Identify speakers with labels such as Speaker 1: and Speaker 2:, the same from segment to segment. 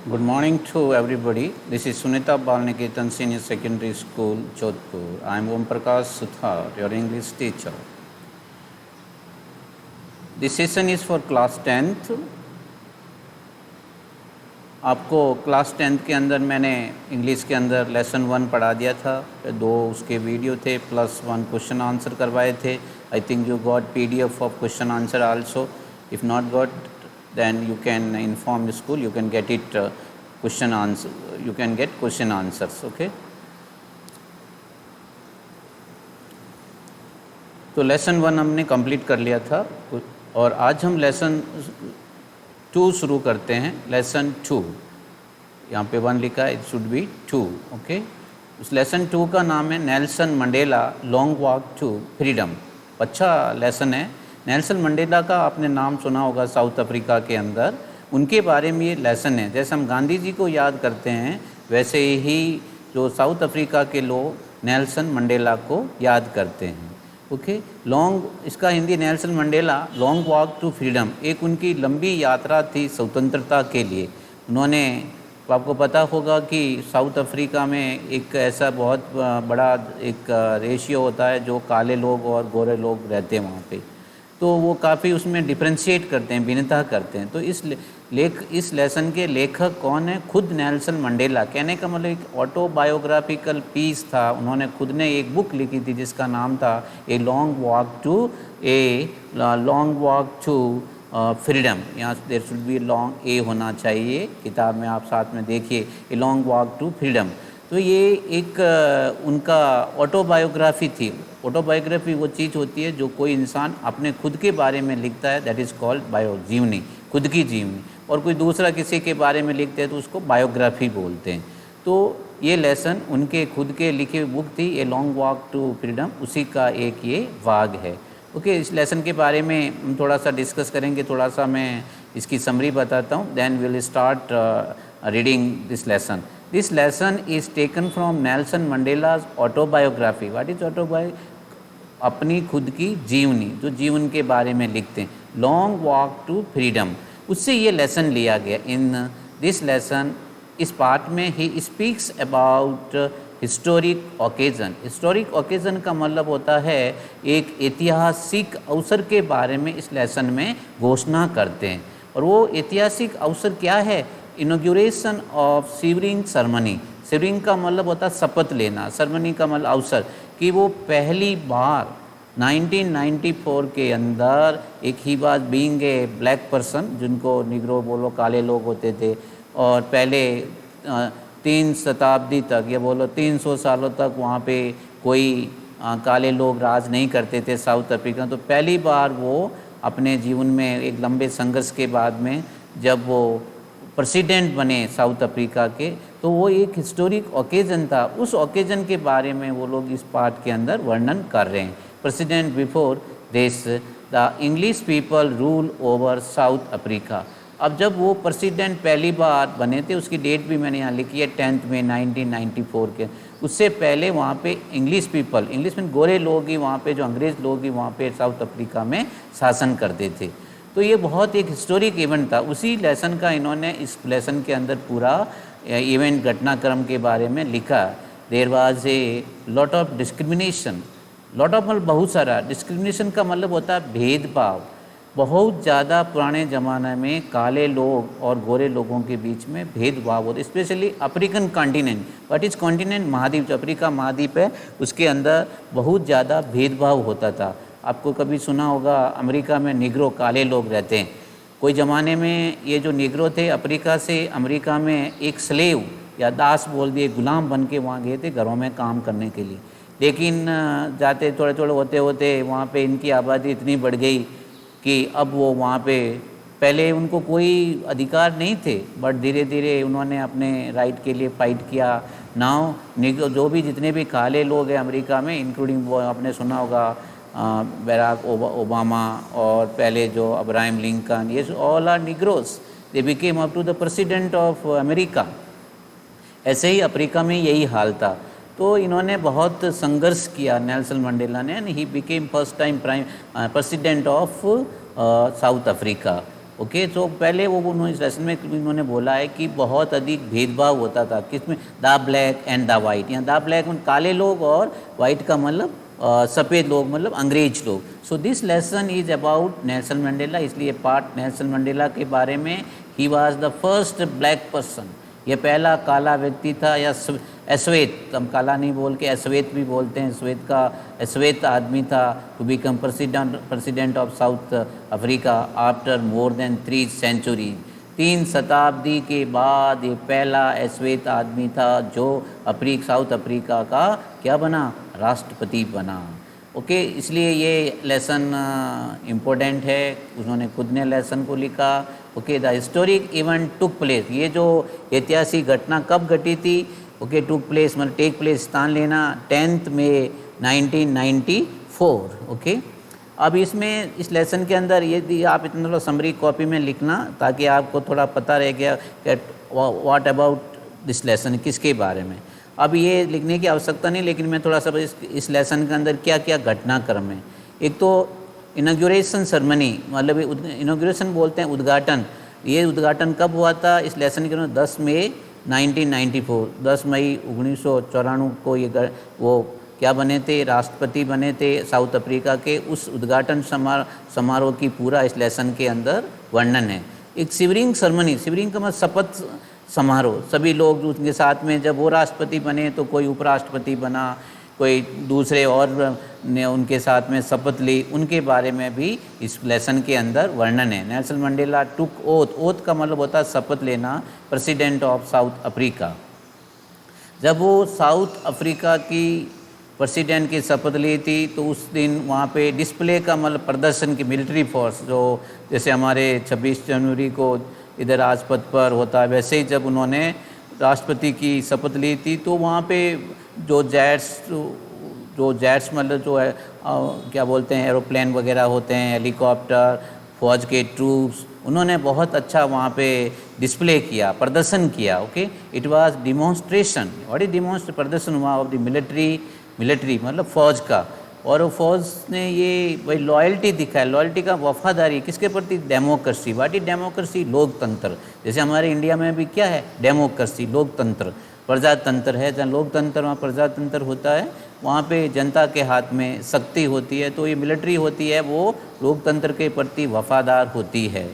Speaker 1: Good morning to everybody. This is Sunita Balniketan Senior Secondary School, Jodhpur. I am Om Prakash Suthar, your English teacher. This session is for class 10th. आपको class 10th के अंदर मैंने English के अंदर lesson 1 पढ़ा दिया था, 2 उसके वीडियो थे प्लस 1 क्वेश्चन आंसर करवाए थे. I think you got PDF of question answer also. If not got then you can inform the school, you can get it question answer, you can get question answers. Okay, तो lesson 1 हमने complete कर लिया था और आज हम lesson 2 शुरू करते हैं. लेसन 2, यहाँ पे 1 लिखा है, इट शुड बी 2. ओके, उस लेसन 2 का नाम है Nelson Mandela long walk to freedom. अच्छा लेसन है. नेल्सन मंडेला का आपने नाम सुना होगा साउथ अफ्रीका के अंदर, उनके बारे में ये लेसन है. जैसे हम गांधी जी को याद करते हैं वैसे ही जो साउथ अफ्रीका के लोग नेल्सन मंडेला को याद करते हैं. ओके, लॉन्ग, इसका Hindi Nelson Mandela long walk to freedom, एक उनकी लंबी यात्रा थी स्वतंत्रता के लिए. उन्होंने, आपको पता होगा कि साउथ अफ्रीका में एक ऐसा बहुत बड़ा एक रेशियो होता है जो काले लोग और गोरे लोग रहते हैं वहाँ पे, तो वो काफ़ी उसमें डिफ्रेंशिएट करते हैं, भिन्नता करते हैं. तो इस लेसन के लेखक कौन है? खुद नेल्सन मंडेला. कहने का मतलब एक ऑटोबायोग्राफिकल पीस था. उन्होंने खुद ने एक बुक लिखी थी जिसका नाम था a long walk to freedom. यहाँ there should be long a होना चाहिए, किताब में आप साथ में देखिए, a long walk to freedom. तो ये एक उनका ऑटोबायोग्राफी थी. ऑटोबायोग्राफी वो चीज़ होती है जो कोई इंसान अपने खुद के बारे में लिखता है, दैट इज़ कॉल्ड बायो, जीवनी, खुद की जीवनी. और कोई दूसरा किसी के बारे में लिखते हैं तो उसको बायोग्राफी बोलते हैं. तो ये लेसन उनके खुद के लिखे हुई बुक थी, a long walk to freedom, उसी का एक ये भाग है. ओके, इस लेसन के बारे में हम थोड़ा सा डिस्कस करेंगे. थोड़ा सा मैं इसकी समरी बताता हूँ, then will start reading this lesson. This lesson is taken from Nelson Mandela's autobiography. What is autobiography? अपनी खुद की जीवनी, जो जीवन के बारे में लिखते हैं. लॉन्ग वॉक टू फ्रीडम, उससे ये लेसन लिया गया. इन दिस लेसन, इस पार्ट में he speaks about historic occasion. Historic occasion का मतलब होता है एक ऐतिहासिक अवसर के बारे में इस लेसन में घोषणा करते हैं. और वो ऐतिहासिक अवसर क्या है? Inauguration of shivering ceremony. Shivering का मतलब होता है शपथ लेना, सेरेमनी का मतलब अवसर, कि वो पहली बार 1994 के अंदर, एक ही बात बीइंग ए ब्लैक पर्सन, जिनको निग्रो बोलो, काले लोग होते थे, और पहले 3 शताब्दी तक, या बोलो 300 सालों तक वहाँ पे कोई काले लोग राज नहीं करते थे साउथ अफ्रीका. तो पहली बार वो अपने जीवन में एक लंबे संघर्ष के बाद में जब वो प्रेसिडेंट बने साउथ अफ्रीका के, तो वो एक हिस्टोरिक ओकेजन था. उस ओकेजन के बारे में वो लोग इस पार्ट के अंदर वर्णन कर रहे हैं. President before this the English people rule over south Africa. अब जब वो प्रेसिडेंट पहली बार बने थे, उसकी डेट भी मैंने यहाँ लिखी है, 10 मई 1994 के. उससे पहले वहाँ पे इंग्लिश पीपल, इंग्लिश में गोरे लोग ही वहाँ पे, जो अंग्रेज़ लोग ही वहाँ पे साउथ अफ्रीका में शासन करते थे. तो ये बहुत एक हिस्टोरिक इवेंट था. उसी लेसन का इन्होंने इस लेसन के अंदर पूरा इवेंट, घटनाक्रम के बारे में लिखा. There was a lot of discrimination. Lot of मतलब बहुत सारा. डिस्क्रिमिनेशन का मतलब होता है भेदभाव. बहुत ज़्यादा पुराने ज़माने में काले लोग और गोरे लोगों के बीच में भेदभाव होता, specially African continent. What is continent? महाद्वीप, जो अफ्रीका महाद्वीप है, उसके अंदर बहुत ज़्यादा भेदभाव होता था. आपको कभी सुना होगा अमेरिका में निग्रो, काले लोग रहते हैं. कोई ज़माने में ये जो निग्रो थे अफ्रीका से अमेरिका में एक स्लेव या दास बोल दिए, गुलाम बन के वहाँ गए थे घरों में काम करने के लिए. लेकिन जाते थोड़े थोड़े होते होते वहाँ पे इनकी आबादी इतनी बढ़ गई कि अब वो वहाँ पे, पहले उनको कोई अधिकार नहीं थे, बट धीरे धीरे उन्होंने अपने राइट के लिए फाइट किया. नाउ निग्रो, जो भी जितने भी काले लोग हैं अमेरिका में, इंक्लूडिंग वो आपने सुना होगा बराक ओबामा और पहले जो अब्राहम लिंकन, ये all are negroes. They became up to the president of America. ऐसे ही अफ्रीका में यही हाल था. तो इन्होंने बहुत संघर्ष किया नेल्सन मंडेला ने, and he became first time president of South Africa. Okay, तो पहले वो उन्होंने इस लेसन में उन्होंने बोला है कि बहुत अधिक भेदभाव होता था किसमें, the black and the white. यहाँ द ब्लैक मतलब काले लोग और वाइट का मतलब सफ़ेद लोग मतलब अंग्रेज लोग। So this lesson is about Nelson Mandela, इसलिए पार्ट नेल्सन मंडेला के बारे में। He was the first black person, ये पहला काला व्यक्ति था, या अश्वेत, हम काला नहीं बोल के अश्वेत भी बोलते हैं, अश्वेत आदमी था, to become president of South Africa after more than 3 centuries. 3 शताब्दी के बाद ये पहला अश्वेत आदमी था जो साउथ अफ्रीका का क्या बना, राष्ट्रपति बना। ओके, इसलिए ये लेसन इम्पोर्टेंट है, उन्होंने खुद ने लेसन को लिखा। Okay, the historic event took place, ये जो ऐतिहासिक घटना कब घटी थी, ओके, टुक प्लेस मतलब टेक प्लेस, स्थान लेना 10 मई 1994। ओके, अब इसमें इस लेसन के अंदर ये आप इतना थोड़ा समरी कॉपी में लिखना ताकि आपको थोड़ा पता रह गया कि व्हाट अबाउट दिस लेसन, किसके बारे में। अब ये लिखने की आवश्यकता नहीं, लेकिन मैं थोड़ा सा इस लेसन के अंदर क्या क्या घटनाक्रम है। एक तो इनॉग्रेशन सेरेमनी, मतलब इनॉग्रेशन बोलते हैं उद्घाटन। ये उद्घाटन कब हुआ था इस लेसन के अंदर, 10 मई 1994, 10 मई 1994 को ये वो क्या बने थे, राष्ट्रपति बने थे साउथ अफ्रीका के। उस उद्घाटन समारोह की पूरा इस लेसन के अंदर वर्णन है। एक सिवरिंग सेरेमनी, सिवरिंग का मतलब शपथ समारोह, सभी लोग उनके साथ में, जब वो राष्ट्रपति बने तो कोई उपराष्ट्रपति बना, कोई दूसरे और ने उनके साथ में शपथ ली, उनके बारे में भी इस लेसन के अंदर वर्णन है। नेल्सन मंडेला टुक ओथ, ओथ का मतलब होता है शपथ लेना, प्रेसिडेंट ऑफ साउथ अफ्रीका। जब वो साउथ अफ्रीका की प्रेसिडेंट की शपथ ली थी तो उस दिन वहाँ पे डिस्प्ले का मतलब प्रदर्शन की मिलिट्री फोर्स, जो जैसे हमारे 26 जनवरी को इधर राजपथ पर होता है, वैसे ही जब उन्होंने राष्ट्रपति की शपथ ली थी तो वहाँ पे जो जेट्स मतलब जो है क्या बोलते हैं, एरोप्लेन वगैरह होते हैं, हेलीकॉप्टर, फौज के ट्रूप्स, उन्होंने बहुत अच्छा वहाँ पे डिस्प्ले किया, प्रदर्शन किया। Okay, it was demonstration, what is demonstration, प्रदर्शन हुआ ऑफ द मिलिट्री मतलब फौज का। और वो फौज ने ये भाई लॉयल्टी दिखाया, लॉयल्टी का वफादारी किसके प्रति, डेमोक्रेसी। व्हाट इज डेमोक्रेसी, लोकतंत्र। जैसे हमारे इंडिया में भी क्या है, डेमोक्रेसी, लोकतंत्र, प्रजातंत्र है। जहाँ लोकतंत्र वहाँ प्रजातंत्र होता है, वहाँ पे जनता के हाथ में शक्ति होती है। तो ये मिलिट्री होती है वो लोकतंत्र के प्रति वफादार होती है।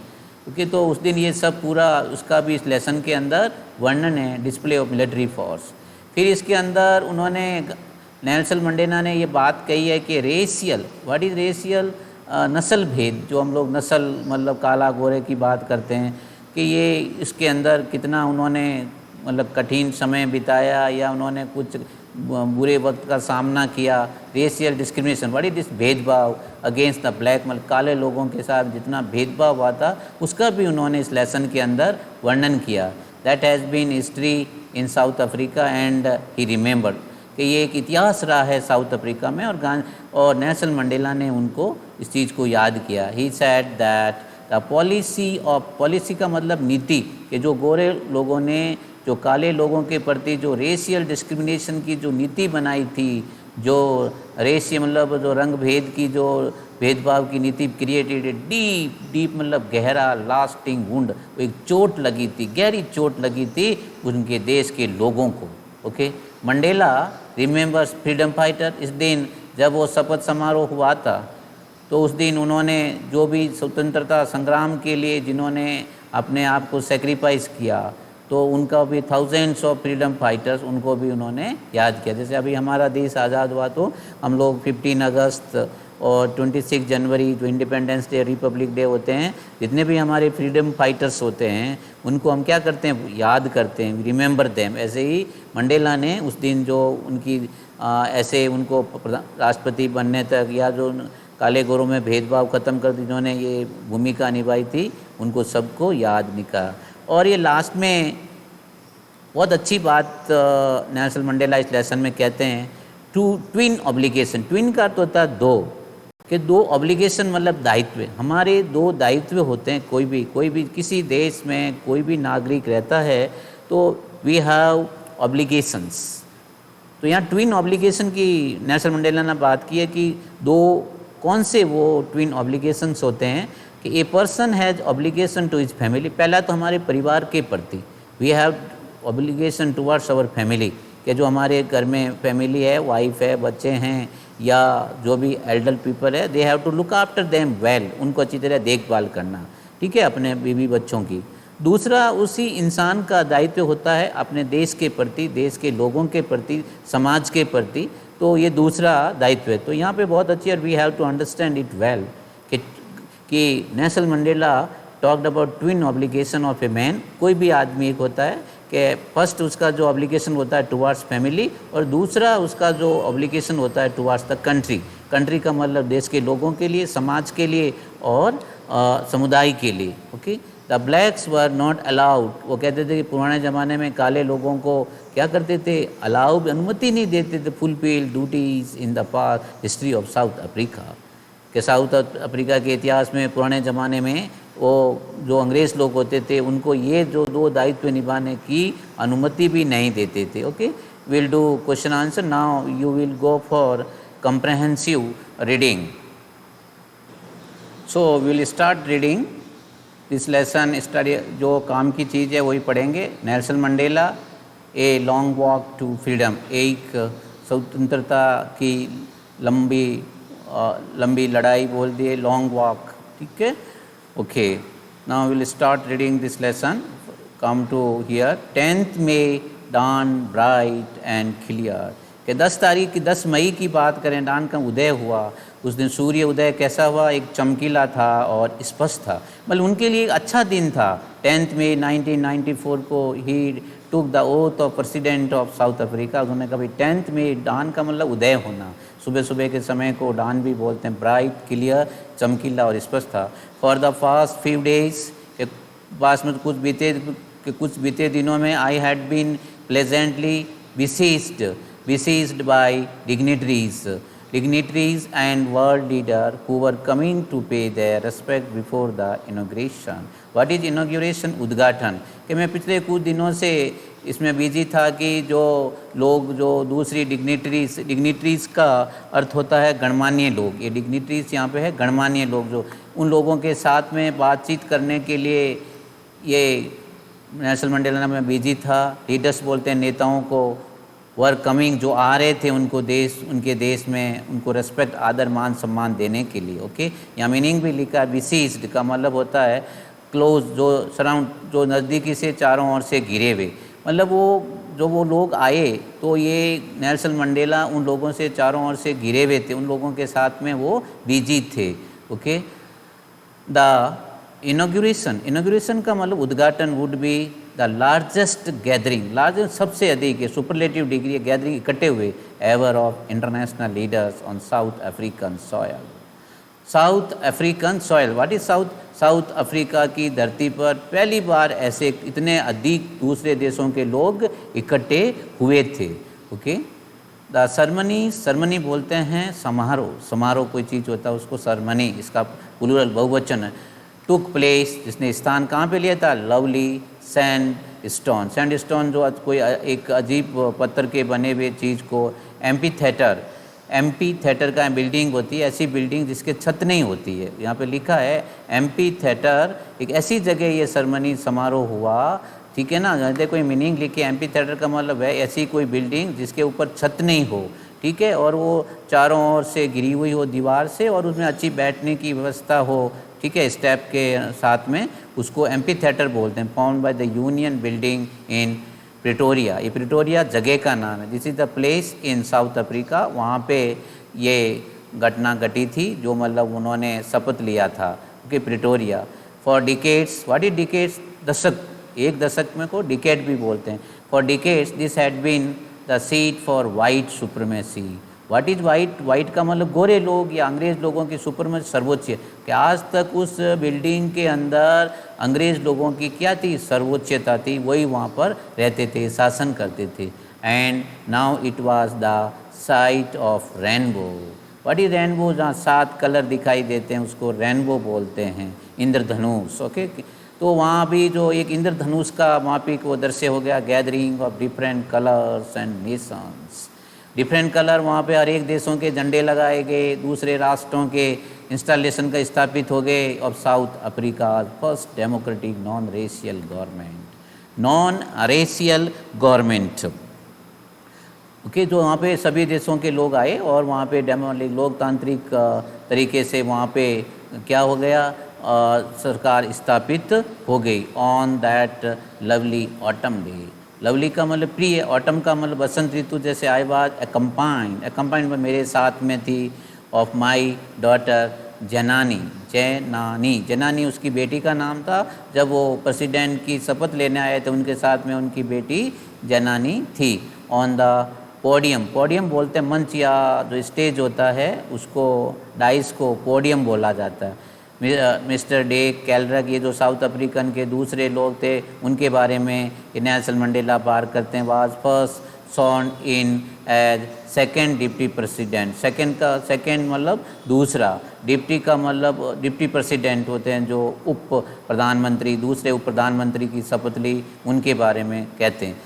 Speaker 1: क्योंकि तो उस दिन ये सब पूरा उसका भी इस लेसन के अंदर वर्णन है, डिस्प्ले ऑफ मिलिट्री फोर्स। फिर इसके अंदर उन्होंने नेल्सन मंडेला ने ये बात कही है कि रेशियल, व्हाट इज़ रेशियल, नस्ल भेद, जो हम लोग नस्ल मतलब काला गोरे की बात करते हैं, कि ये इसके अंदर कितना उन्होंने मतलब कठिन समय बिताया या उन्होंने कुछ बुरे वक्त का सामना किया। Racial discrimination, what is this, भेदभाव अगेंस्ट द ब्लैक, मतलब काले लोगों के साथ जितना भेदभाव हुआ था उसका भी उन्होंने इस लेसन के अंदर वर्णन किया। That has been history in South Africa and he remembered, कि ये एक इतिहास रहा है साउथ अफ्रीका में, और नेल्सन मंडेला ने उनको इस चीज़ को याद किया। He said that the policy का मतलब नीति, कि जो गोरे लोगों ने जो काले लोगों के प्रति जो रेशियल डिस्क्रिमिनेशन की जो नीति बनाई थी, जो रेशियल मतलब जो रंग भेद की जो भेदभाव की नीति क्रिएटेड डीप मतलब गहरा लास्टिंग वुंड, एक चोट लगी थी, गहरी चोट लगी थी उनके देश के लोगों को। Okay, Mandela remembers freedom fighter, इस दिन जब वो शपथ समारोह हुआ था तो उस दिन उन्होंने जो भी स्वतंत्रता संग्राम के लिए जिन्होंने अपने आप को सेक्रीफाइस किया, तो उनका भी थाउजेंड्स ऑफ फ्रीडम फाइटर्स, उनको भी उन्होंने याद किया। जैसे अभी हमारा देश आज़ाद हुआ तो हम लोग 15 अगस्त और 26 जनवरी जो इंडिपेंडेंस डे, रिपब्लिक डे होते हैं, जितने भी हमारे फ्रीडम फाइटर्स होते हैं उनको हम क्या करते हैं, याद करते हैं, रिमेंबर देम। ऐसे ही मंडेला ने उस दिन जो उनकी ऐसे उनको राष्ट्रपति बनने तक या जो काले गोरों में भेदभाव ख़त्म कर जिन्होंने ये भूमिका निभाई थी, उनको सबको याद निका। और ये लास्ट में बहुत अच्छी बात नेल्सन मंडेला इस लेसन में कहते हैं, ट्विन ऑब्लिगेशन, ट्विन का अर्थ होता है दो, कि दो ऑब्लिगेशन मतलब दायित्व, हमारे दो दायित्व होते हैं। कोई भी किसी देश में कोई भी नागरिक रहता है तो वी हैव ऑब्लिगेशंस। तो यहाँ ट्विन ऑब्लिगेशन की नेल्सन मंडेला ने बात की है कि दो कौन से वो ट्विन ऑब्लिगेशंस होते हैं। कि a person has obligation to his family. पहला तो हमारे परिवार के प्रति, we have obligation towards our family, कि जो हमारे घर में फैमिली है, वाइफ है, बच्चे हैं या जो भी एल्डर पीपल है, they have to look after them well, उनको अच्छी तरह देखभाल करना, ठीक है, अपने बीवी बच्चों की। दूसरा, उसी इंसान का दायित्व होता है अपने देश के प्रति, देश के लोगों के प्रति, समाज के प्रति, तो ये दूसरा दायित्व है। तो यहाँ पे बहुत अच्छी, और we have to understand it well कि Nelson Mandela talked about twin obligation of a man. कोई भी आदमी एक होता है कि फर्स्ट उसका जो ऑब्लिगेशन होता है टुवार्ड्स फैमिली, और दूसरा उसका जो ऑब्लिगेशन होता है टुवार्ड्स द कंट्री। कंट्री का मतलब देश के लोगों के लिए, समाज के लिए और समुदाय के लिए। Okay, the blacks were not allowed, वो कहते थे कि पुराने ज़माने में काले लोगों को क्या करते थे, अलाउ, अनुमति नहीं देते थे fulfil duties in the past history of South Africa, कि साउथ अफ्रीका के इतिहास में पुराने ज़माने में वो जो अंग्रेज़ लोग होते थे उनको ये जो दो दायित्व निभाने की अनुमति भी नहीं देते थे। Okay, will do question answer now, you will go for comprehensive reading. So we will start reading this lesson. Study जो काम की चीज़ है वही पढ़ेंगे। Nelson Mandela, a long walk to freedom, एक स्वतंत्रता की लंबी लड़ाई बोल दिए, लॉन्ग वॉक, ठीक है। Okay, now will start reading this lesson. Come to here. 10th May dawn bright and clear, कि 10 तारीख की 10 मई की बात करें, दान का उदय हुआ, उस दिन सूर्य उदय कैसा हुआ, एक चमकीला था और स्पष्ट था, मतलब उनके लिए एक अच्छा दिन था। 10th May 1994 को ही took the oath of president of South Africa. उन्होंने कहा भाई 10th May, दान का मतलब उदय होना, सुबह सुबह के समय को दान भी बोलते हैं। ब्राइट, क्लियर, चमकीला और स्पष्ट था। फॉर द फास्ट 5 days, पास में कुछ बीते दिनों में, I had been pleasantly besieged by dignitaries and world leaders who were coming to pay their respect before the inauguration. What is inauguration? उद्घाटन। कि मैं पिछले कुछ दिनों से इसमें बिजी था कि जो लोग, जो दूसरी डिग्निटरीज का अर्थ होता है गणमान्य लोग, ये डिग्निटरीज यहाँ पे है गणमान्य लोग, जो उन लोगों के साथ में बातचीत करने के लिए ये नेल्सन मंडेला में बिजी था। लीडर्स बोलते हैं नेताओं को, वर कमिंग, जो आ रहे थे उनके देश में उनको रेस्पेक्ट, आदर, मान, सम्मान देने के लिए। ओके, यहाँ मीनिंग भी लिखा है। बिसीज्ड का मतलब होता है क्लोज, जो सराउंड, जो नज़दीकी से चारों ओर से घिरे हुए, मतलब वो लोग आए तो ये नेल्सन मंडेला उन लोगों से चारों ओर से घिरे हुए थे, उन लोगों के साथ में वो बिजी थे। ओके, द इनॉग्रेशन का मतलब उद्घाटन would be the largest gathering, largest सबसे अधिक है, सुपरलेटिव डिग्री, गैदरिंग इकट्ठे हुए, ever of international leaders on south African soil. South African soil, what is south Africa की धरती पर पहली बार ऐसे इतने अधिक दूसरे देशों के लोग इकट्ठे हुए थे। ओके, द सरमनी बोलते हैं समारोह कोई चीज़ होता है उसको सरमनी, इसका प्लूरल बहुवचन है। टुक प्लेस, जिसने स्थान कहाँ पे लिया था, लवली सैंडस्टोन जो कोई एक अजीब पत्थर के बने हुए चीज़ को। एम्पी थिएटर का बिल्डिंग होती है, ऐसी बिल्डिंग जिसके छत नहीं होती है, यहाँ पे लिखा है एम्पी थिएटर, एक ऐसी जगह ये सरमनी समारोह हुआ, ठीक है ना। जैसे कोई मीनिंग लिखे, एम्पी थिएटर का मतलब है ऐसी कोई बिल्डिंग जिसके ऊपर छत नहीं हो, ठीक है, और वो चारों ओर से घिरी हुई हो दीवार से, और उसमें अच्छी बैठने की व्यवस्था हो, ठीक है, स्टेप के साथ में, उसको एम्पी थिएटर बोलते हैं। Found by the union building in Pretoria, ये प्रिटोरिया जगह का नाम है। This is the place in South Africa, वहाँ पे ये घटना घटी थी, जो मतलब उन्होंने शपथ लिया था। Okay, Pretoria. For decades, what is decades, दशक, एक दशक में को डिकेड भी बोलते हैं। For decades this had been the seat for white supremacy. What is white का मतलब गोरे लोग या अंग्रेज़ लोगों की सुप्रीमेसी, सर्वोच्च, कि आज तक उस बिल्डिंग के अंदर अंग्रेज़ लोगों की क्या थी, सर्वोच्चता थी, वही वहाँ पर रहते थे, शासन करते थे। And now it was the site of rainbow. What is rainbow, जहाँ 7 कलर दिखाई देते हैं उसको रेनबो बोलते हैं। इंद्रधनुष, ओके, तो वहाँ भी जो एक इंद्रधनुष का वहाँ पे वो दृश्य हो गया, gathering of different colours and Nations. Different colour, वहाँ पे हर एक देशों के झंडे लगाए गए, दूसरे राष्ट्रों के इंस्टॉलेशन का स्थापित हो गए of South Africa first democratic non racial government. Okay, तो वहाँ पे सभी देशों के लोग आए और वहाँ पे लोकतांत्रिक तरीके से वहाँ पे क्या हो गया, सरकार स्थापित हो गई on that lovely autumn day. Lovely का मतलब प्रिय, ऑटम का मतलब बसंत ऋतु। जैसे आई वाज अकम्पाइंड में मेरे साथ में थी ऑफ माई डॉटर जनानी उसकी बेटी का नाम था। जब वो प्रेसिडेंट की शपथ लेने आए थे उनके साथ में उनकी बेटी जनानी थी। ऑन द पोडियम बोलते हैं मंच या जो स्टेज होता है उसको, डाइस को पोडियम बोला जाता है। मिस्टर डे कैलरक, ये जो साउथ अफ्रीकन के दूसरे लोग थे उनके बारे में नेल्सन मंडेला बात करते हैं। Was first sworn in as second deputy president. Second मतलब दूसरा, डिप्टी का मतलब डिप्टी प्रेसिडेंट होते हैं जो उप प्रधानमंत्री, दूसरे उप प्रधानमंत्री की शपथ ली उनके बारे में कहते हैं।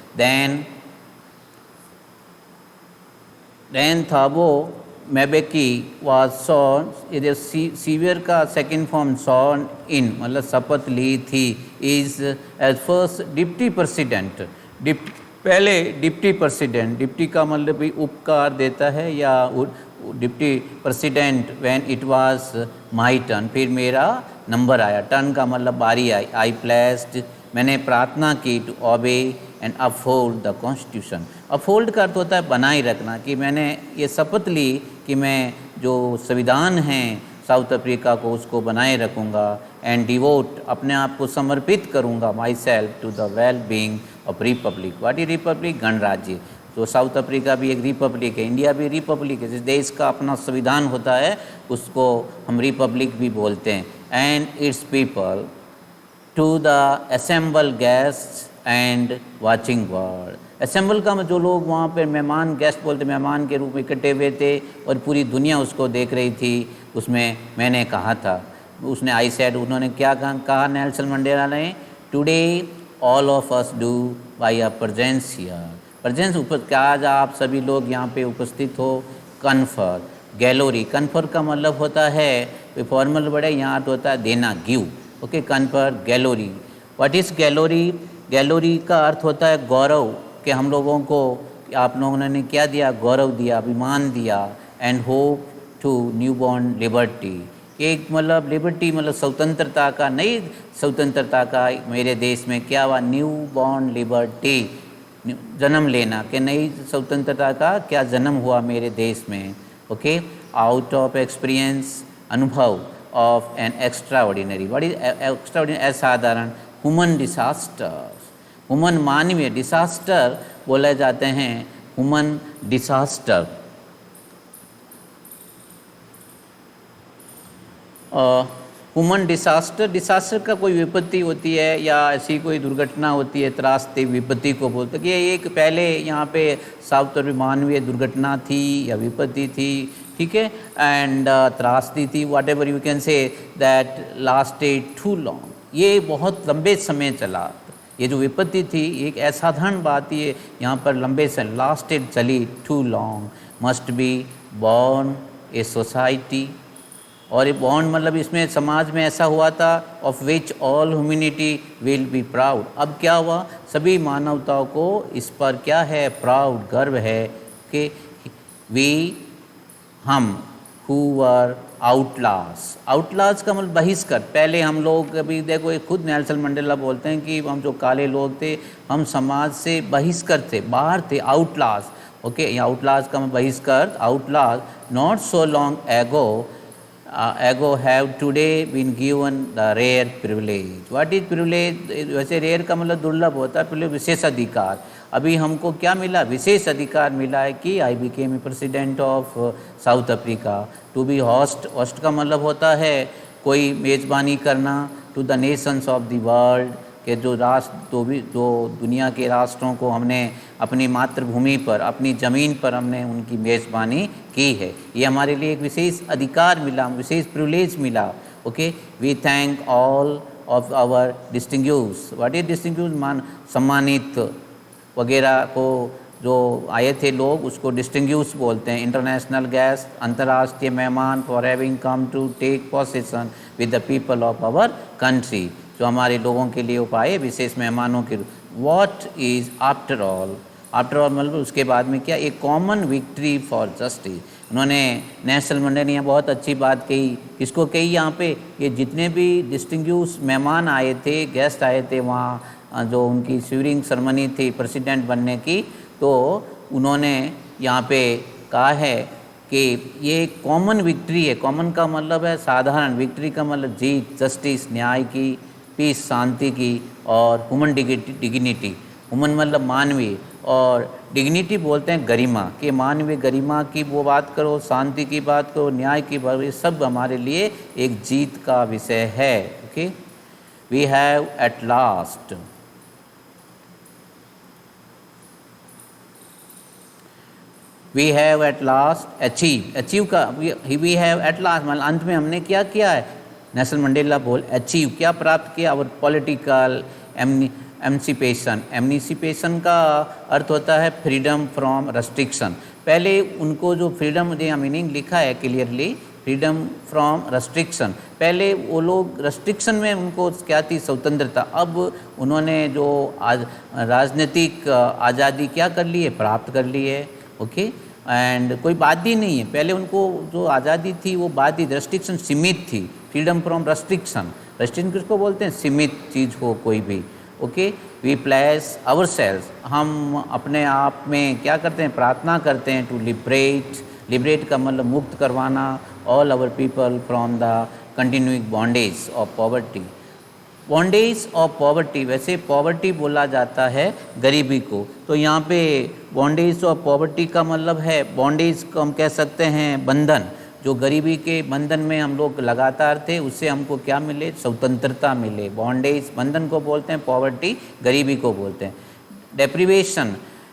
Speaker 1: Then Thabo Mbeki was sworn, ये सीवियर का सेकेंड फॉर्म सॉन इन मतलब शपथ ली थी, is as first deputy president. पहले डिप्टी प्रेसिडेंट, डिप्टी का मतलब भी उपकार देता है या deputy president when it was my turn, फिर मेरा नंबर आया। टर्न का मतलब बारी आई। आई प्लेस्ड, मैंने प्रार्थना की to obey and uphold the constitution. Uphold का अर्थ होता है बनाए रखना, कि मैंने ये शपथ ली कि मैं जो संविधान है साउथ अफ्रीका को उसको बनाए रखूँगा। एंड डिवोट, अपने आप को समर्पित करूँगा myself to the well being of republic. What is republic? गणराज्य। तो साउथ अफ्रीका भी एक रिपब्लिक है, इंडिया भी रिपब्लिक है। जिस देश का अपना संविधान होता है उसको हम रिपब्लिक भी बोलते हैं। And its people to the assemble guest and watching world. Assemble का जो लोग वहाँ पे मेहमान, गेस्ट बोलते मेहमान के रूप में इकट्ठे हुए थे और पूरी दुनिया उसको देख रही थी। उसमें मैंने कहा था, उसने आई सेड, उन्होंने क्या कहा नेल्सन मंडेला ने, today all of us do by a presence here. Presence क्या आज आप सभी लोग यहाँ पे उपस्थित हो। कन्फर गैलोरी, कन्फर का मतलब होता है फॉर्मल वर्ड है, यहाँ तो होता है देना, give. Okay, confer glory. What is glory? Glory का अर्थ होता है गौरव, कि हम लोगों को आप लोगों ने क्या दिया, गौरव दिया, अभिमान दिया। And hope to new born liberty, एक मतलब लिबर्टी मतलब स्वतंत्रता का, नई स्वतंत्रता का मेरे देश में क्या हुआ, न्यू बॉर्न लिबर्टी, जन्म लेना, कि नई स्वतंत्रता का क्या जन्म हुआ मेरे देश में। ओके, आउट ऑफ एक्सपीरियंस, अनुभव of N extraordinary. What is extraordinary? असाधारण। ह्यूमन डिसास्टर्स, ह्यूमन मानवीय, डिसास्टर बोले जाते हैं ह्यूमन डिसास्टर। ह्यूमन डिसास्टर का कोई विपत्ति होती है या ऐसी कोई दुर्घटना होती है, त्रासदी विपत्ति को बोलते हैं। कि एक पहले यहाँ पे साउथ में मानवीय दुर्घटना थी या विपत्ति थी, ठीक है, एंड त्रासदी थी, whatever you can say, that lasted too long, ये बहुत लंबे समय चला। ये जो विपत्ति थी एक असाधारण बात, ये यहाँ पर लंबे से लास्टेड चली, too long, must be born a society. और ये बॉन्ड मतलब इसमें समाज में ऐसा हुआ था, of which all humanity will be proud. अब क्या हुआ, सभी मानवताओं को इस पर क्या है, प्राउड, गर्व है कि वी, हम, हु वर आउटलास का मतलब बहिष्कृत। पहले हम लोग, अभी देखो खुद नेल्सन मंडेला बोलते हैं कि हम जो काले लोग थे हम समाज से बहिष्कृत थे, बाहर थे, आउटलास। ओके, आउटलास का मतलब बहिष्कृत, outlaws. Not so long ago have today been given the rare privilege. What is privilege? वैसे रेयर का मतलब दुर्लभ होता है, प्रिविलेज विशेष अधिकार। अभी हमको क्या मिला, विशेष अधिकार मिला है कि I became president of South Africa. To be host का मतलब होता है कोई मेज़बानी करना, to the nations of the world, के जो राष्ट्र, जो दुनिया के राष्ट्रों को हमने अपनी मातृभूमि पर, अपनी ज़मीन पर हमने उनकी मेज़बानी की है। ये हमारे लिए एक विशेष अधिकार मिला, विशेष प्रिविलेज मिला। Okay, we thank all of our distinguish. What is distinguish? मान सम्मानित वगैरह को जो आए थे लोग उसको डिस्टिंग्विश बोलते हैं, इंटरनेशनल गेस्ट, अंतर्राष्ट्रीय मेहमान, for having come to take position with the people of our country, जो हमारे लोगों के लिए उपाय विशेष मेहमानों के। What is after all, after all मतलब उसके बाद में क्या, एक कॉमन विक्ट्री फॉर जस्टिस। उन्होंने नेल्सन मंडेला ने यहाँ बहुत अच्छी बात कही, किसको कही यहाँ पे, ये जितने भी डिस्टिंग्विश मेहमान आए थे, गेस्ट आए थे वहाँ, जो उनकी स्वीयरिंग सेरेमनी थी प्रेसिडेंट बनने की, तो उन्होंने यहाँ पे कहा है कि ये कॉमन विक्ट्री है। कॉमन का मतलब है साधारण, विक्ट्री का मतलब जीत, जस्टिस न्याय की, पीस शांति की, और ह्यूमन डिग्निटी, ह्यूमन मतलब मानवीय, और डिग्निटी बोलते हैं गरिमा, कि मानवीय गरिमा की वो बात करो, शांति की बात करो, न्याय की बात, ये सब हमारे लिए एक जीत का विषय है। Okay, we have at last, we have at last achieve का, वी हैव एट लास्ट मतलब अंत में हमने क्या किया है, नेल्सन मंडेला बोल अचीव, क्या प्राप्त किया, और पॉलिटिकल एमनिसिपेशन का अर्थ होता है फ्रीडम फ्रॉम रेस्ट्रिक्शन। पहले उनको जो फ्रीडम, यहाँ मीनिंग लिखा है क्लियरली, फ्रीडम फ्रॉम रेस्ट्रिक्शन, पहले वो लोग रेस्ट्रिक्शन में उनको क्या थी, स्वतंत्रता। अब उन्होंने जो राजनीतिक आज़ादी क्या कर ली है, प्राप्त कर ली है। ओके, एंड कोई बात ही नहीं है, पहले उनको जो आज़ादी थी वो बात ही, रेस्ट्रिक्शन सीमित थी, फ्रीडम फ्रॉम रेस्ट्रिक्शन, रेस्ट्रिक्शन किसको बोलते हैं, सीमित चीज़ हो कोई भी। Okay, we place our selves, हम अपने आप में क्या करते हैं, प्रार्थना करते हैं, टू लिबरेट का मतलब मुक्त करवाना, all our people from the continuing bondage of poverty. Bondage of poverty, वैसे पॉवर्टी बोला जाता है गरीबी को, तो यहाँ पे बॉन्डेज ऑफ पॉवर्टी का मतलब है, बॉन्डेज को हम कह सकते हैं बंधन, जो गरीबी के बंधन में हम लोग लगातार थे, उससे हमको क्या मिले, स्वतंत्रता मिले। बॉन्डेज बंधन को बोलते हैं, पॉवर्टी गरीबी को बोलते हैं।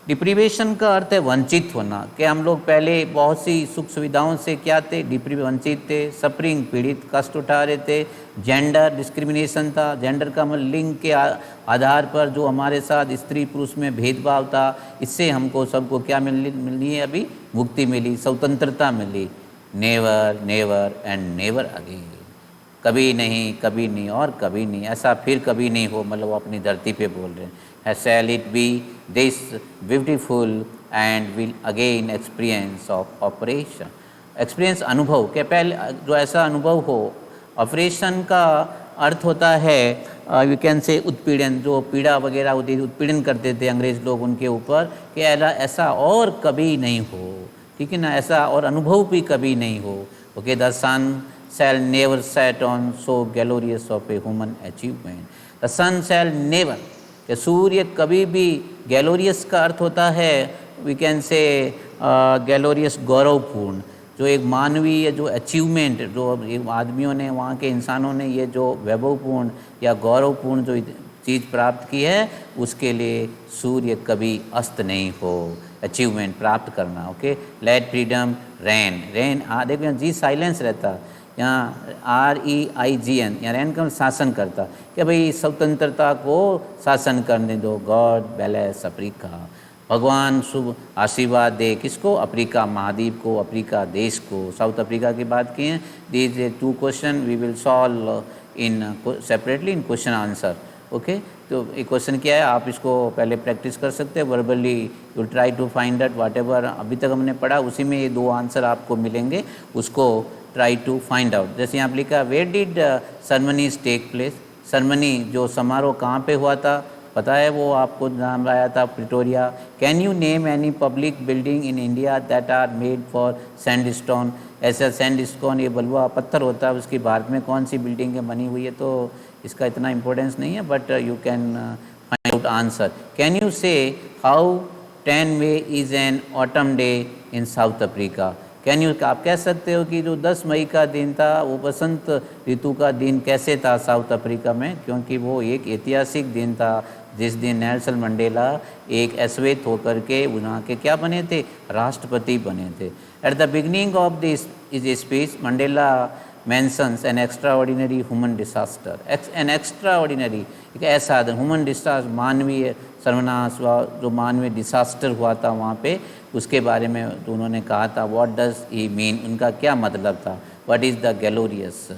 Speaker 1: डिप्रीवेशन का अर्थ है वंचित होना, कि हम लोग पहले बहुत सी सुख सुविधाओं से क्या थे, वंचित थे। सफरिंग, पीड़ित, कष्ट उठा रहे थे। जेंडर डिस्क्रिमिनेशन था, जेंडर का मतलब लिंग के आधार पर जो हमारे साथ स्त्री पुरुष में भेदभाव था, इससे हमको सबको क्या मिली है, अभी मुक्ति मिली, स्वतंत्रता मिली। Never never and never again, कभी नहीं और कभी नहीं, ऐसा फिर कभी नहीं हो, मतलब वो अपनी धरती पे बोल रहे हैं। Shall it be this beautiful and will again experience of operation, experience अनुभव के पहले जो ऐसा अनुभव हो। ऑपरेशन का अर्थ होता है यू कैन से उत्पीड़न, जो पीड़ा वगैरह होती थी, उत्पीड़न करते थे अंग्रेज लोग उनके ऊपर, कि ऐसा और कभी नहीं हो, ठीक है ना, ऐसा और अनुभव भी कभी नहीं हो। Okay, the sun shall never set on so glorious of a human achievement, the sun shall never, कि सूर्य कभी भी, ग्लोरियस का अर्थ होता है वी कैन से ग्लोरियस, गौरवपूर्ण, जो एक मानवीय जो अचीवमेंट, जो आदमियों ने, वहाँ के इंसानों ने ये जो वैभवपूर्ण या गौरवपूर्ण जो चीज़ प्राप्त की है, उसके लिए सूर्य कभी अस्त नहीं हो, अचीवमेंट प्राप्त करना। ओके, लेट फ्रीडम रेन, देखो यहाँ जी साइलेंस रहता, यहाँ REIGN, यहाँ रैन का शासन करता, कि भाई स्वतंत्रता को शासन करने दो। गॉड ब्लेस अफ्रीका, भगवान शुभ आशीर्वाद दे, किसको, अफ्रीका महाद्वीप को, अफ्रीका देश को। साउथ अफ्रीका की बात की है। These 2 question we will solve in separately in question answer. Okay, तो एक क्वेश्चन क्या है, आप इसको पहले प्रैक्टिस कर सकते हैं verbally, you try to find out whatever अभी तक हमने पढ़ा, उसी में ये 2 आंसर आपको मिलेंगे, उसको ट्राई टू फाइंड आउट। जैसे यहाँ लिखा, where did ceremonies take place, ceremony जो समारोह कहाँ पे हुआ था, पता है वो आपको नाम आया था, Pretoria. Can you name any public building in India that are made for sandstone, ऐसा सैंडस्टोन ये बलुआ पत्थर होता है, उसकी भारत में कौन सी बिल्डिंग बनी हुई है, तो इसका इतना इंपॉर्टेंस नहीं है, but you can find out answer. Can you say how 10 May is an autumn day in South Africa, can you, आप कह सकते हो कि जो 10 मई का दिन था वो बसंत ऋतु का दिन कैसे था साउथ अफ्रीका में, क्योंकि वो एक ऐतिहासिक दिन था जिस दिन नेल्सन मंडेला एक अश्वेत होकर के वहाँ के क्या बने थे, राष्ट्रपति बने थे। At the beginning of this is speech, Mandela mentions an extraordinary human disaster. An extraordinary, एक ऐसा ह्यूमन डिसास्टर, मानवीय सर्वनाश हुआ, जो मानवीय डिसास्टर हुआ था वहाँ पे, उसके बारे में तो उन्होंने कहा था व्हाट डज ही मीन, उनका क्या मतलब था, व्हाट इज़ द गैलोरियस।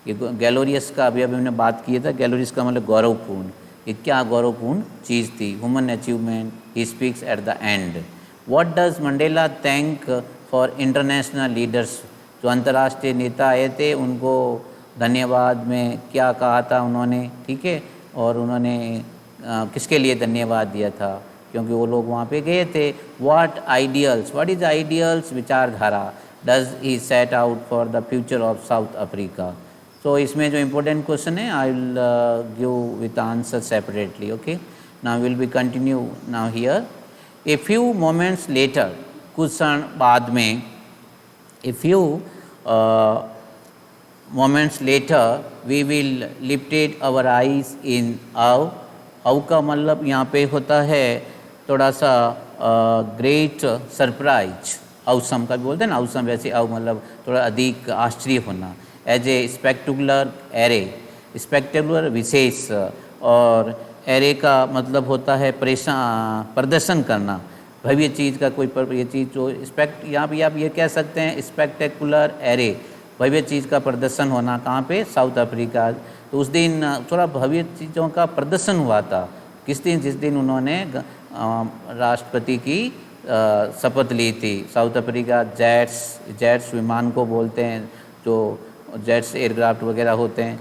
Speaker 1: ये गैलोरियस का अभी हमने बात की था, गैलोरियस का मतलब गौरवपूर्ण, ये क्या गौरवपूर्ण चीज़ थी, human achievement, he speaks at the end. What does Mandela thank for international leaders, जो अंतर्राष्ट्रीय नेता आए थे उनको धन्यवाद में क्या कहा था उन्होंने, ठीक है, और उन्होंने किसके लिए धन्यवाद दिया था, क्योंकि वो लोग वहाँ पे गए थे। What ideals, what is ideals विचारधारा does he set out for the future of South Africa. So इसमें जो इम्पोर्टेंट क्वेश्चन है I will give with answer separately. Okay, now will be continue now here. A few moments later, कुछ क्षण बाद में, a few moments later we will lifted our eyes in awe। awe का मतलब यहाँ पे होता है थोड़ा सा ग्रेट सरप्राइज, awesome का भी बोलते हैं ना, awesome वैसे awe मतलब थोड़ा अधिक आश्चर्य होना। एज ए स्पेक्टुलर एरे, स्पेक्टुलर विशेष, और एरे का मतलब होता है प्रदर्शन करना, भव्य चीज़ का कोई ये चीज़ जो यहाँ पे आप ये कह सकते हैं स्पेक्टेकुलर एरे, भव्य चीज़ का प्रदर्शन होना, कहाँ पे, साउथ अफ्रीका। तो उस दिन थोड़ा भव्य चीज़ों का प्रदर्शन हुआ था, किस दिन, जिस दिन उन्होंने राष्ट्रपति की शपथ ली थी। साउथ अफ्रीका जेट्स विमान को बोलते हैं, जो जेट्स एयरक्राफ्ट वगैरह होते हैं,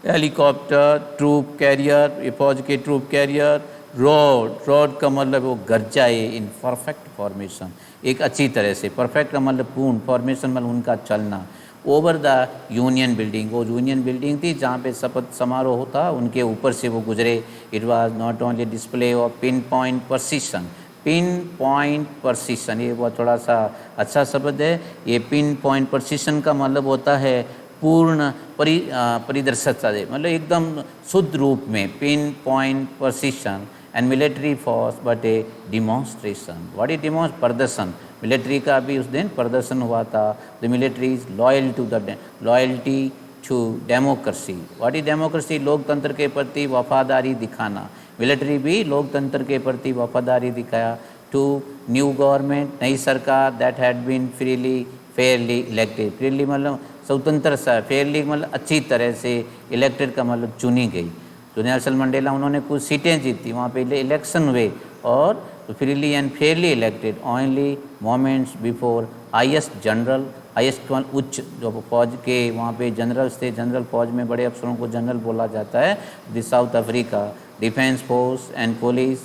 Speaker 1: हेलीकॉप्टर, ट्रूप कैरियर, फौज के ट्रूप कैरियर, रोड का मतलब वो गरजाए इन परफेक्ट फॉर्मेशन, एक अच्छी तरह से, परफेक्ट का मतलब पूर्ण, फॉर्मेशन मतलब उनका चलना। ओवर द यूनियन बिल्डिंग, वो यूनियन बिल्डिंग थी जहाँ पे शपथ समारोह होता, उनके ऊपर से वो गुजरे। It was not only display of pinpoint precision, pinpoint precision, ये बहुत थोड़ा सा अच्छा शब्द है। ये पिन पॉइंट परसिशन का मतलब होता है पूर्ण परिदर्शकता, मतलब एकदम शुद्ध रूप में, pinpoint precision and military force but a demonstration. What is demonstration, प्रदर्शन, मिलिट्री का भी उस दिन प्रदर्शन हुआ था। The military is loyalty to democracy. What is democracy, लोकतंत्र के प्रति वफादारी दिखाना, मिलिट्री भी लोकतंत्र के प्रति वफादारी दिखाया। टू न्यू गवर्नमेंट, नई सरकार, that had been freely fairly elected, freely मतलब स्वतंत्र सा, फेयरली मतलब अच्छी तरह से, इलेक्टेड का मतलब चुनी गई। तो नेल्सन मंडेला उन्होंने कुछ सीटें जीती, वहाँ पे इलेक्शन हुए, और freely and Fairlie elected only moments before highest general, highest उच्च जो फौज के वहाँ पे जनरल्स थे, जनरल फौज में बड़े अफसरों को जनरल बोला जाता है, the South Africa defence force and police,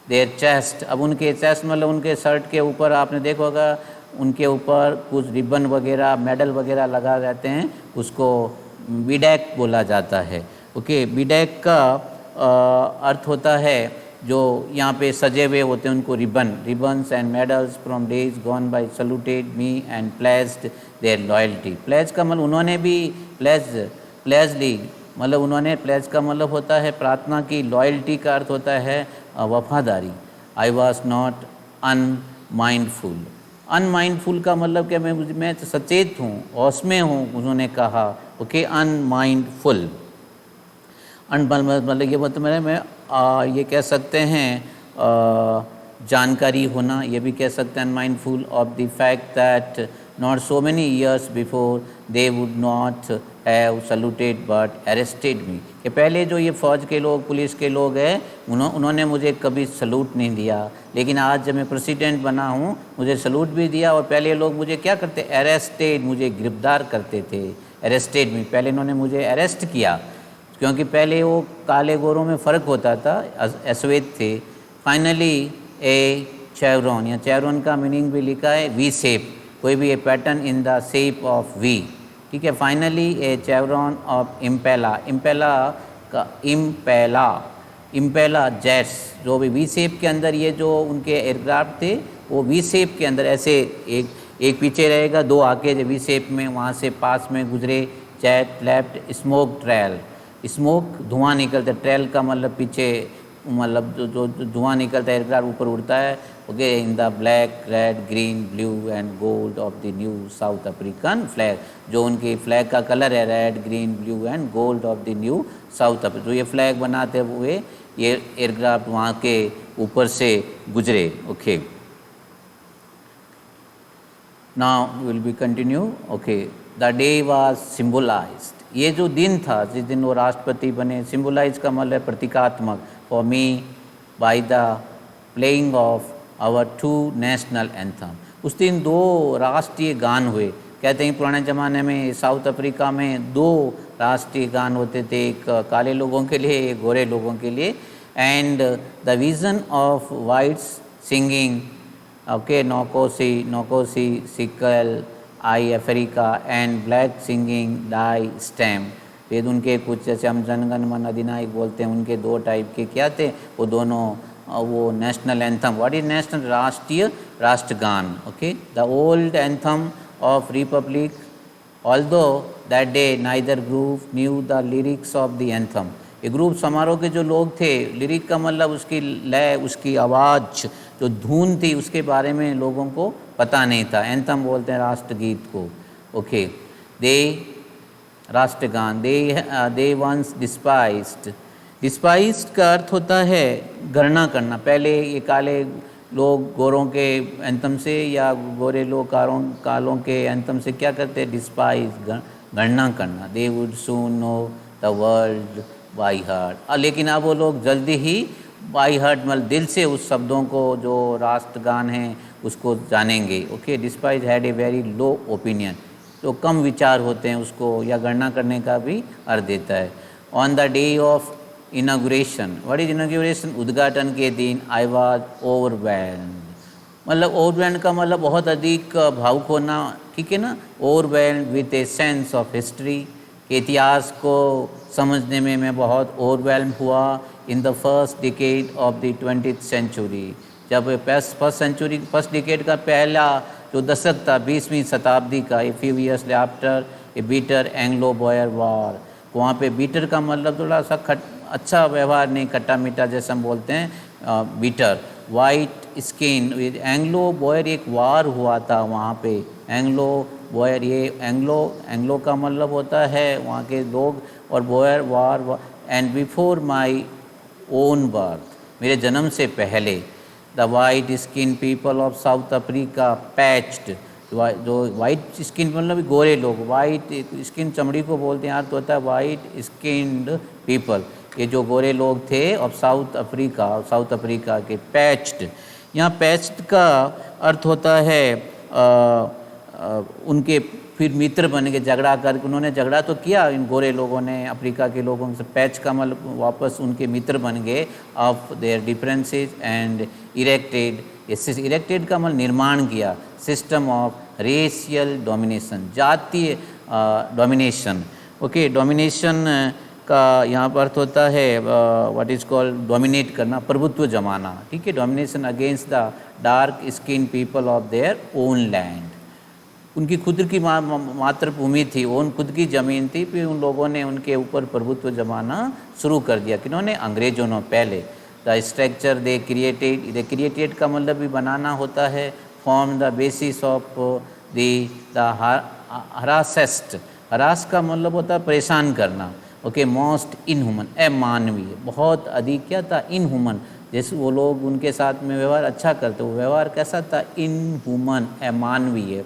Speaker 1: their chest, अब उनके चेस्ट मतलब उनके शर्ट के ऊपर आपने देखा होगा, उनके ऊपर कुछ रिबन वगैरह, मेडल वगैरह लगा रहते हैं, उसको बीडैक बोला जाता है। ओके, बीडैक का अर्थ होता है जो यहाँ पे सजे हुए होते हैं उनको ribbons and medals from days gone by saluted me and placed their loyalty. Pledge का मतलब उन्होंने भी प्लेजली मतलब उन्होंने, प्लेज का मतलब होता है प्रार्थना की, लॉयल्टी का अर्थ होता है वफादारी। आई वॉज नॉट अनमाइंडफुल, अनमाइंडफुल का मतलब क्या, मैं सचेत हूँ, होश में हूँ, उन्होंने कहा। ओके, अनमाइंडफुल, मतलब ये मतलब मैं ये कह सकते हैं जानकारी होना, ये भी कह सकते हैं unmindful of the fact that not so many years before they would not have saluted but arrested me, कि पहले जो ये फ़ौज के लोग, पुलिस के लोग हैं, उन्होंने मुझे कभी सल्यूट नहीं दिया, लेकिन आज जब मैं प्रेसिडेंट बना हूँ मुझे सल्यूट भी दिया। और पहले लोग मुझे क्या करते, अरेस्टेड, मुझे गिरफ्तार करते थे, अरेस्टेड मी, पहले इन्होंने मुझे अरेस्ट किया, क्योंकि पहले वो काले गोरों में फ़र्क होता था, अश्वेत थे। फाइनली ए चेवरॉन, या चेवरॉन का मीनिंग भी लिखा है वी शेप, कोई भी a pattern in the shape of V, ठीक है। फाइनली ए चेवरॉन ऑफ इम्पेला, इम्पेला का इम्पेला जेट्स, जो भी वी शेप के अंदर, ये जो उनके एयरक्राफ्ट थे वो वी शेप के अंदर ऐसे एक पीछे रहेगा, दो आगे वी शेप में, वहाँ से पास में गुजरे। Jet left smoke trail, smoke धुआं निकलता, ट्रेल का मतलब पीछे मतलब जो धुआं निकलता है एयरक्राफ्ट ऊपर उड़ता है, okay, in the black red green blue and gold of the new south African flag, जो उनकी फ्लैग का कलर है red green blue and gold of the new south Africa, जो ये फ्लैग बनाते हुए ये एयरक्राफ्ट वहाँ के ऊपर से गुजरे। Okay, now will be continue. Okay, the day was symbolised, ये जो दिन था जिस दिन वो राष्ट्रपति बने, सिम्बोलाइज का मतलब प्रतीकात्मक, for me by the playing of our two national anthem. उस दिन दो राष्ट्रीय गान हुए। कहते हैं पुराने ज़माने में साउथ अफ्रीका में दो राष्ट्रीय गान होते थे, एक काले लोगों के लिए, एक गोरे लोगों के लिए। And the vision of whites singing, okay, Nkosi Nkosi Sikelel i Africa and black singing Die Stem. फिर उनके कुछ, जैसे हम जनगण मन अधिनायक बोलते हैं, उनके दो टाइप के क्या थे, वो दोनों वो national anthem, what is national, राष्ट्रीय राष्ट्रगान। Okay, the old anthem of Republic, although that day neither group new the lyrics of the anthem. ये ग्रुप समारोह के जो लोग थे, लिरिक का मतलब उसकी लय, उसकी आवाज़, जो धुन थी, उसके बारे में लोगों को पता नहीं था। एंथम बोलते हैं राष्ट्रगीत को। ओके, दे राष्ट्रगान, दे वंस डिस्पाइज्ड, डिस्पाइज्ड का अर्थ होता है गणना करना। पहले ये काले लोग गोरों के एंथम से या गोरे लोग कालों के एंथम से क्या करते, डिस्पाइज, गणना करना। They would soon know the world by heart, लेकिन अब वो लोग जल्दी ही बाई हार्ट मतलब दिल से उस शब्दों को, जो राष्ट्रगान हैं, उसको जानेंगे। Okay, despise had a very low opinion, तो कम विचार होते हैं उसको, या गणना करने का भी अर्थ देता है। On the day of inauguration, what is inauguration, उद्घाटन के दिन, आई वाज ओवरवेल्म्ड, मतलब ओवरवेल्म्ड का मतलब बहुत अधिक भावुक होना, ठीक है ना। Overwhelmed with a sense of history, के इतिहास को समझने में मैं बहुत ओवरवेल्म हुआ। In the first decade of the 20th century, जब फर्स्ट डिकेड का पहला जो दशक था 20वीं शताब्दी का, a few years after a bitter Anglo Boyer war, वहाँ पे बीटर का मतलब थोड़ा सा अच्छा व्यवहार नहीं, खट्टा मीठा जैसे हम बोलते हैं, bitter. White skin, Anglo Boer एक वार हुआ था वहाँ पे, एंग्लो बॉयर, ये एंग्लो का मतलब होता है वहाँ के लोग, और Boer war. And before my own birth, मेरे जन्म से पहले, the white skin people of South Africa patched, जो वाइट स्किन मतलब गोरे लोग, वाइट स्किन चमड़ी को बोलते हैं, अर्थ होता है वाइट स्किन्ड पीपल, ये जो गोरे लोग थे ऑफ साउथ अफ्रीका के, पैच्ड। यहाँ पैच्ड का अर्थ होता है उनके फिर मित्र बन गए, झगड़ा करके उन्होंने झगड़ा तो किया इन गोरे लोगों ने अफ्रीका के लोगों से, पैच का मतलब वापस उनके मित्र बन गए of their differences and erected का मतलब निर्माण किया, सिस्टम ऑफ रेशियल डोमिनेशन, जातीय डोमिनेशन। ओके, डोमिनेशन का यहाँ पर अर्थ होता है व्हाट इज कॉल्ड डोमिनेट करना, प्रभुत्व जमाना, ठीक है। Domination against the dark skin people of their own land, उनकी खुद की मातृभूमि थी, उन खुद की ज़मीन थी, फिर उन लोगों ने उनके ऊपर प्रभुत्व जमाना शुरू कर दिया। किन्होंने, अंग्रेजों ने पहले। द स्ट्रक्चर दे क्रिएटेड का मतलब भी बनाना होता है, form the basis of the harshest, harass का मतलब होता है परेशान करना। ओके, मोस्ट इनह्यूमन, अमानवीय, बहुत अधिक क्या था, इनह्यूमन, जैसे वो लोग उनके साथ में व्यवहार अच्छा करते, वो व्यवहार कैसा था, इनह्यूमन, अमानवीय।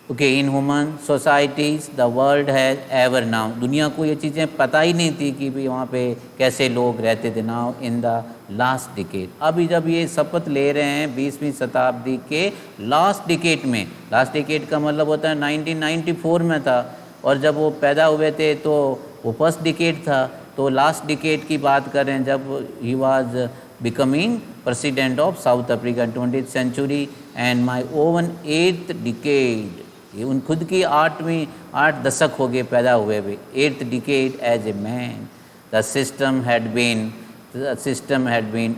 Speaker 1: Okay, in human societies the world has ever now, दुनिया को ये चीज़ें पता ही नहीं थी कि भाई वहाँ पे कैसे लोग रहते थे। Now in the last decade, अभी जब ये शपथ ले रहे हैं 20वीं शताब्दी के लास्ट डिकेड में, लास्ट डिकेड का मतलब होता है 1994 में था, और जब वो पैदा हुए थे तो वो फर्स्ट डिकेड था, तो लास्ट डिकेड की बात कर रहे हैं जब he was becoming president of South Africa 20th century and my own 8th decade, ये उन खुद की 8 दशक हो गए पैदा हुए भी, 8th decade as a man, the system had been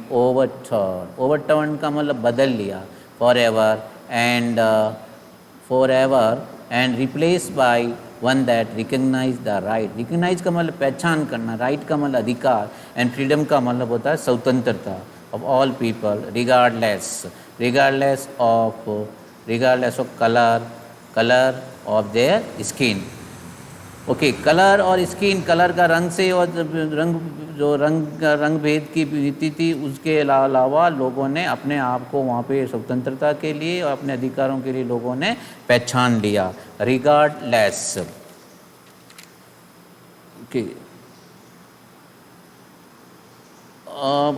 Speaker 1: overturn का मतलब बदल लिया, forever and replace by one that recognize the right. Recognize का मतलब पहचान करना, राइट का मतलब अधिकार, एंड फ्रीडम का मतलब होता है स्वतंत्रता of all people regardless of colour of their skin. Okay, colour और स्किन, कलर का रंग से, और रंग भेद की नीति थी, उसके अलावा लोगों ने अपने आप को वहाँ पे स्वतंत्रता के लिए और अपने अधिकारों के लिए लोगों ने पहचान लिया, regardless. Okay,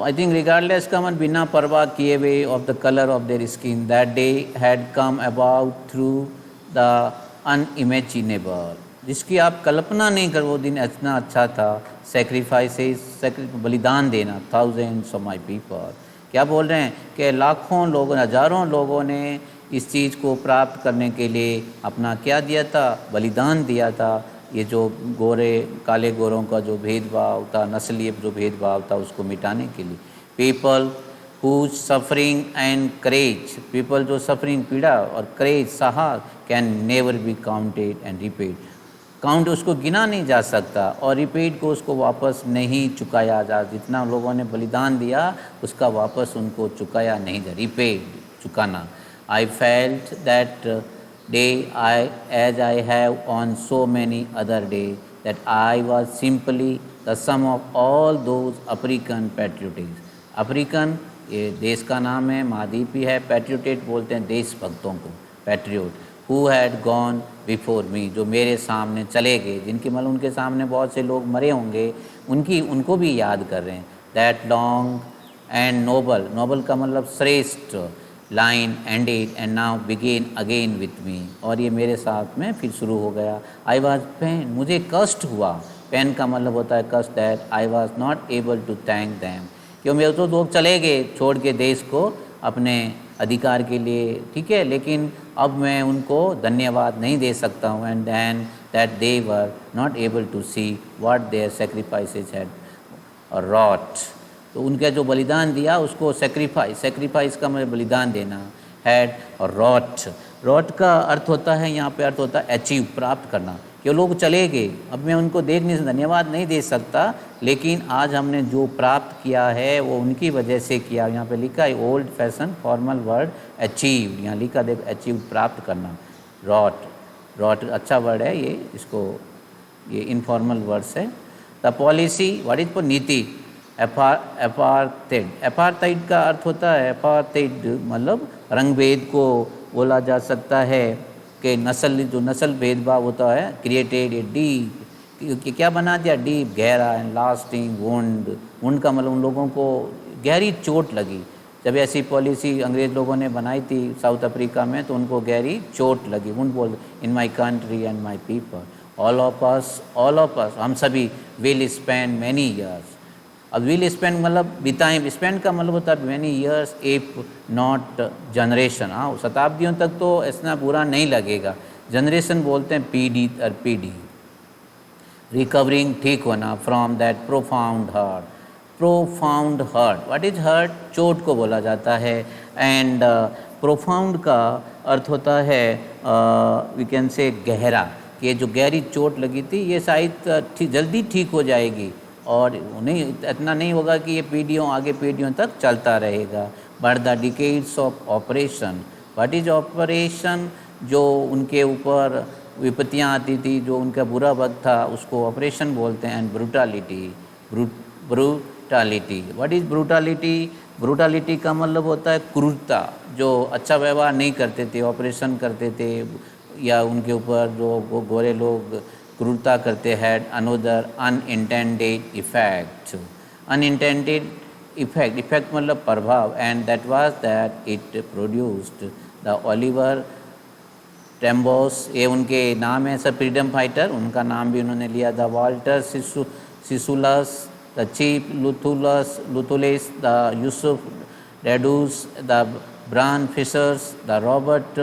Speaker 1: I think regardless का मन बिना परवाह किए हुए of the color of their skin, that day had come about through the unimaginable, जिसकी आप कल्पना नहीं कर, वो दिन इतना अच्छा था। सेक्रीफाइसेस, बलिदान देना, thousands of my people। क्या बोल रहे हैं कि लाखों लोगों, हजारों लोगों ने इस चीज़ को प्राप्त करने के लिए अपना क्या दिया था, बलिदान दिया था। ये जो गोरे काले गोरों का जो भेदभाव था, नस्लीय जो भेदभाव था, उसको मिटाने के लिए। People who suffering and courage, people जो सफरिंग पीड़ा और करेज साहस can never be counted and repaid. Count उसको गिना नहीं जा सकता और रिपेड को उसको वापस नहीं चुकाया जा, जितना लोगों ने बलिदान दिया उसका वापस उनको चुकाया नहीं जा, रिपेड चुकाना। I felt that day as I have on so many other days, that I was simply the sum of all those African patriots। African ये देश का नाम है, महाद्वीपी है। पैट्रियोटेट बोलते हैं देशभक्तों को, patriot. Who had gone before me, जो मेरे सामने चले गए, जिनके मतलब उनके सामने बहुत से लोग मरे होंगे, उनको भी याद कर रहे हैं। That long and noble, noble का मतलब श्रेष्ठ, line ended and now begin again with me, और ये मेरे साथ में फिर शुरू हो गया। आई वॉज पेन, मुझे कष्ट हुआ। पेन का मतलब होता है कष्ट। That I was not able to thank them, क्यों मेरे तो लोग चले गए छोड़ के देश को अपने अधिकार के लिए, ठीक है, लेकिन अब मैं उनको धन्यवाद नहीं दे सकता हूँ। And then that they were not able to see what their sacrifices had wrought, तो उनका जो बलिदान दिया उसको सेक्रीफाइस का मतलब बलिदान देना, हैड और रॉट का अर्थ होता है, यहाँ पे अर्थ होता है अचीव, प्राप्त करना। कि लोग चले गए, अब मैं उनको देखने से धन्यवाद नहीं दे सकता, लेकिन आज हमने जो प्राप्त किया है वो उनकी वजह से किया। यहाँ पे लिखा है old fashion formal word achieve, यहाँ लिखा देख अचीव, प्राप्त करना। रॉट अच्छा वर्ड है ये, इसको ये इनफॉर्मल वर्ड्स है। The policy, what is for नीति। एपार्थाइड का अर्थ होता है, एपार्थाइड मतलब रंगभेद को बोला जा सकता है कि नस्ल भेदभाव होता है। क्रिएटेड ए डीप, क्या बना दिया, डीप गहरा, एंड लास्टिंग वुंड का मतलब उन लोगों को गहरी चोट लगी। जब ऐसी पॉलिसी अंग्रेज़ लोगों ने बनाई थी साउथ अफ्रीका में, तो उनको गहरी चोट लगी। वुंड बोल in my country and my people, all of us, हम सभी विल स्पेंड मैनी ईयर्स। अब विल स्पेंड मतलब बिताएं, स्पेंड का मतलब होता है many years if not generation. हाँ, शताब्दियों तक तो इतना बुरा नहीं लगेगा। जनरेशन बोलते हैं पीढ़ी। रिकवरिंग, ठीक होना, from that profound hurt. What is hurt, चोट को बोला जाता है। एंड प्रोफाउंड का अर्थ होता है वी कैन से गहरा, कि जो गहरी चोट लगी थी ये शायद जल्दी ठीक हो जाएगी, और नहीं इतना नहीं होगा कि ये आगे पीढ़ियों तक चलता रहेगा। But the decades of operation, what is operation, जो उनके ऊपर विपत्तियां आती थी, जो उनका बुरा वक्त था, उसको ऑपरेशन बोलते हैं। एंड ब्रूटालिटी, व्हाट इज ब्रूटालिटी का मतलब होता है क्रूरता, जो अच्छा व्यवहार नहीं करते थे, ऑपरेशन करते थे, या उनके ऊपर जो गोरे लोग क्रूरता करते हैं। अनदर अनइंटेंडेड इफेक्ट मतलब प्रभाव। And that was that it produced the Oliver Tambos, ये उनके नाम है सब फ्रीडम फाइटर, उनका नाम भी उन्होंने लिया। The Walter Sisulus, the chief Luthulis, the Yusuf Dadoos, the Bram Fischers, the Robert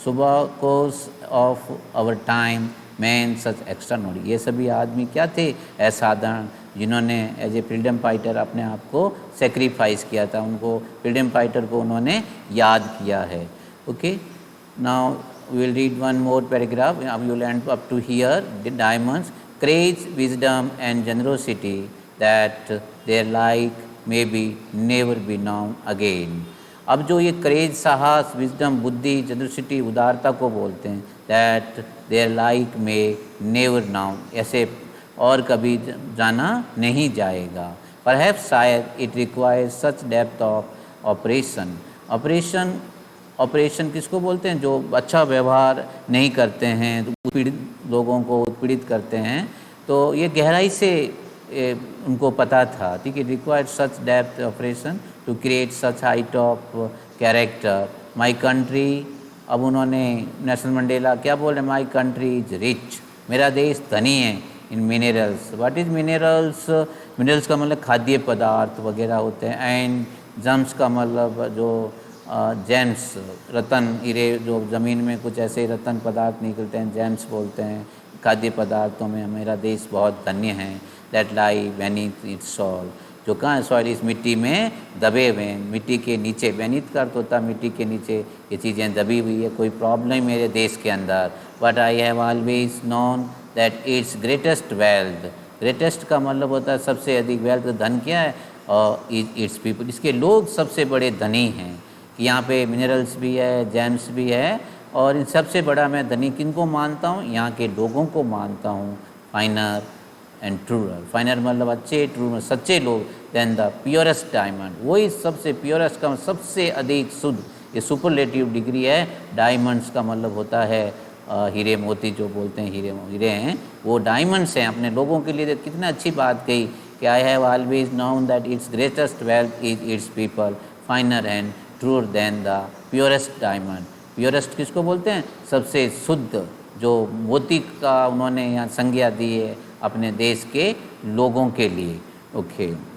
Speaker 1: Sobukwes of our time, men such extraordinary. ये सभी आदमी क्या थे, असाधारण, जिन्होंने एज ए फ्रीडम फाइटर अपने आप को सेक्रीफाइस किया था। उनको फ्रीडम फाइटर को उन्होंने याद किया है। Okay, now we will read one more paragraph. You will end up to here. The diamonds, courage, wisdom, and generosity that their like may be never be known again. अब जो ये करेज, साहस, wisdom, बुद्धि, जनरसिटी, उदारता को बोलते हैं, that there like में नेवर नाउ, ऐसे और कभी जाना नहीं जाएगा। परहैप्स शायद it requires such depth of operation. Operation किसको बोलते हैं? जो अच्छा व्यवहार नहीं करते हैं, तो पीड़ित लोगों को उत्पीड़ित करते हैं, तो ये गहराई से उनको पता था, ठीक है। Required such depth operation to create such height of character. My country, अब उन्होंने नेल्सन मंडेला क्या बोल रहे हैं? माई कंट्री इज रिच, मेरा देश धनी है इन minerals. What is minerals? Minerals का मतलब खाद्य पदार्थ वगैरह होते हैं, एंड जम्स का मतलब जो जेम्स, रतन, हीरे, जो ज़मीन में कुछ ऐसे रतन पदार्थ निकलते हैं, जेम्स बोलते हैं। खाद्य पदार्थों में मेरा देश बहुत धन्य है। That lie beneath it's soil, जो कहाँ है? सॉइल, इस मिट्टी में दबे हुए हैं, मिट्टी के नीचे। बेनीथ का अर्थ होता है मिट्टी के नीचे ये चीज़ें दबी हुई है, कोई प्रॉब्लम नहीं मेरे देश के अंदर। But I have always known that its greatest wealth, greatest का मतलब होता है सबसे अधिक, वेल्थ धन क्या है? और इट्स पीपल, इसके लोग सबसे बड़े धनी हैं। कि यहाँ पे मिनरल्स भी है, जेम्स भी है, और इन सबसे बड़ा मैं धनी किनको मानता हूँ? यहाँ के लोगों को मानता हूँ। फाइनर एंड ट्रूअर, फाइनर मतलब अच्छे, ट्रू सच्चे लोग। देन द प्योरेस्ट डायमंड, वही सबसे प्योरेस्ट का सबसे अधिक शुद्ध, ये सुपरलेटिव डिग्री है। डायमंड्स का मतलब होता है हीरे मोती, जो बोलते हैं हीरे हैं, वो डायमंड्स हैं अपने लोगों के लिए। कितना अच्छी बात कही कि I have always known that its greatest wealth is its people, finer and truer than the purest diamond. Purest किसको बोलते हैं? सबसे शुद्ध, जो मोती का उन्होंने यहाँ संज्ञा दी है अपने देश के लोगों के लिए। ओके।